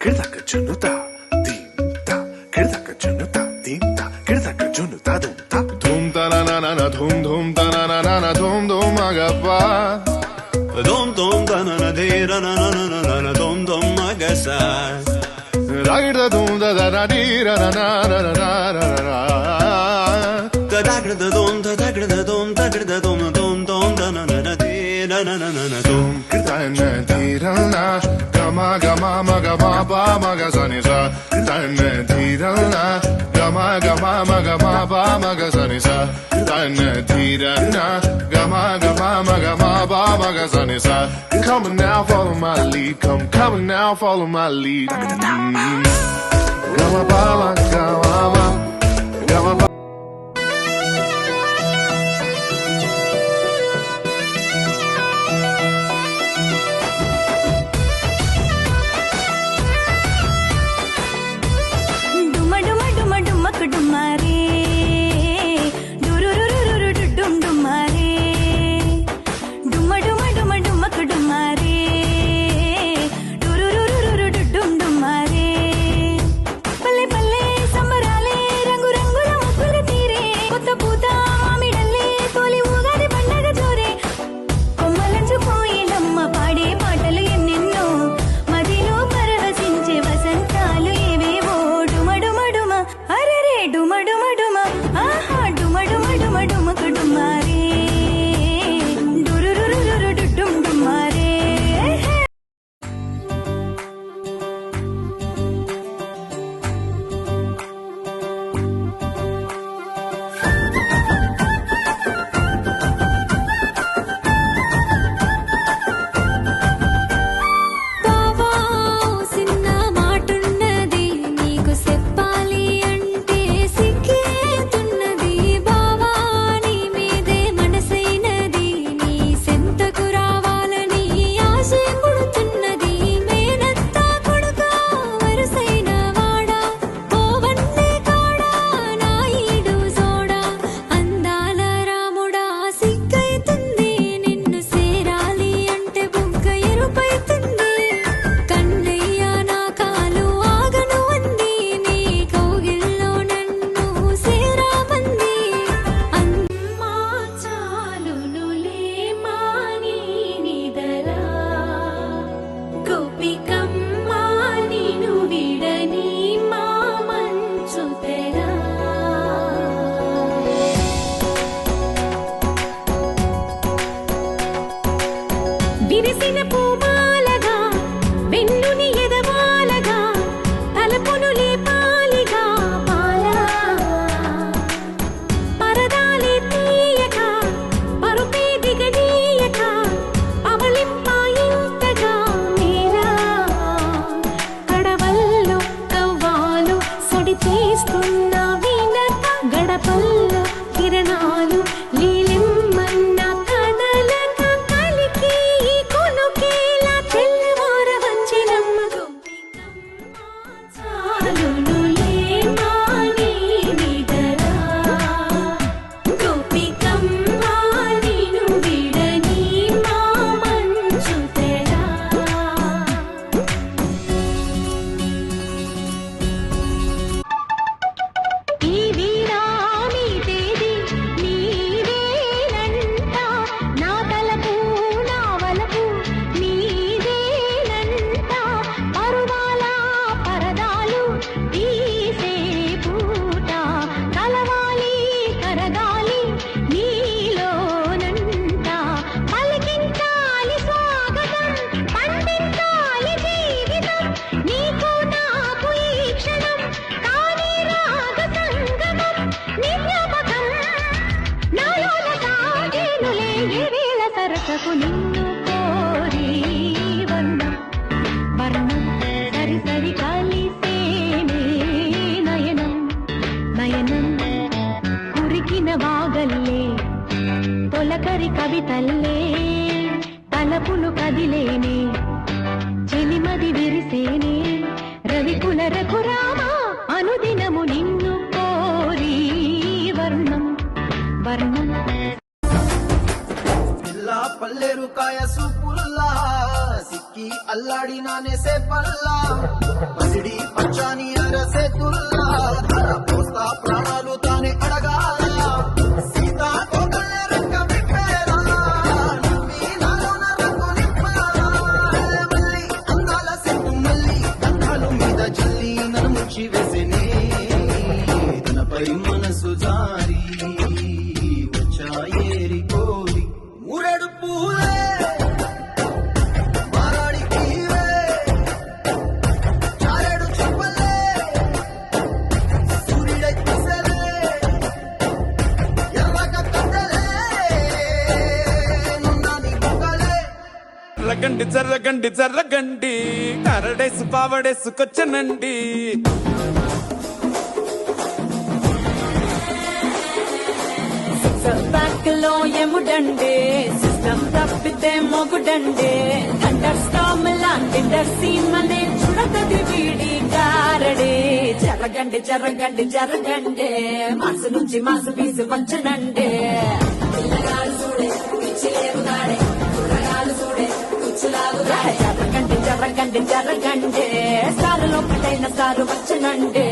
కిడదక జునుతా దీంతా కిడదక జునుతా దీంతా కిడదక జునుతా దుంతా ధూమ్ తననన ధూమ్ ధూమ్ తననన ధూమ్ ధూమ్ మగపా ధూమ్ ధూమ్ తనన ధీరనననన ధూమ్ ధూమ్ మగసా రాగిడ ధూమ్ దదన దీరననననననన తదగ్డ ధూమ్ తదగ్డ ధూమ్ తగ్డ ధూమ్ ధూమ్ ధూమ్ తననన దీరనననన ధూమ్ కిడదన దీరన గమ గమ మగ బాబా మగ సనిస తన ధీరన గమ గమ మగ బాబా మగ సనిస తన ధీరన గమ గమ మగ బాబా మగ సనిస Come now, follow my lead. Come now, follow my lead. Gama baba, gama, gama baba. విరిసిన పూమాలగా వెన్నుని ఎదవాలగా తలపును లేపాలిగా పాలా పరదాలే తీయక పరుపే దిగనీయక అవలింపాయింతగా మేరా కడవల్లో కవ్వాలు సడి చేస్తున్న వీణత గడపల్లో కిరణాలు లీలిమ్మన్న కదలక కలికి కొనుకేలా తెల్లవార వచ్చినమ్మ చాలునులే మాని నిదరా గోపికమ్మ నిను విడని మా మంచు తెరా ఈ వీరాని తేది నీవేనంట నా తలపు నా వలపు నీవేనంట పరువాల పరదాలు తీసే పూట కలవాలి కరగాలి నీలోనంట పలికించాలి స్వాగతం పండించాలి జీవితం నీకు నాకు ఈ క్షణం కాని రాగ సంగమం నిజ్ఞాపకం నాలోన సాగేనులే ఏ వేళ సరసకు నిన్ను కోరి వర్ణం వర్ణం సరి సరి కలిసేనే నయనం నయనం కురికిన వాగల్లే తొలకరి కవితల్లే తలపులు కదిలేనే చెలిమది విరిసేనే రవికుల రఘురామ అనుదినము నిన్ను కోరి వర్ణం వర్ణం పిల్ల పల్లెరు కాయ సూపుల్లా సిక్కి అల్లాడి నానేసే పల్లా పసిడి పచ్చాని అరసేతుల్లా ధర పోస్తా ప్రాణాలు తానే అడగాల సీతాకోకళ్ళ రెక్క విప్పేలా నవ్వి నాలోన రంగు నింపాలా మళ్ళీ అందాల సెట్టు మళ్ళీ గంధాలు మీద జల్లి నన్ను ముంచి వేసేనే తనపై మనసు జారి వచ్చాయేరి కోరి మూరెడు పూలే మారాడికి చారెడు చెప్పలే సూర్యుడై కుసలే ఎర్రగ కట్టలే నున్నాని బుగ్గలే జర్రగండి జర్రగండి జర్రగండి కరడేసు పావడేసుకొచ్చనండి బ్యాక్ లో ఎముడండి సిస్టమ్ తప్పితే మొగుడండి థండర్ స్టామ్ లాంటి సీమనే చూడతది వీడి గారడి జరగండి జరగండి జరగండి మాసు నుంచి మాసు పీసు వంచనండి పిల్లగాడు చూడే పిచ్చిలేరుగాడే కుర్రగాడు చూడే కుచ్చులాగుగాడే జరగండి జరగండి జరగండి సారులో ఒకటైన సారు వచ్చనండి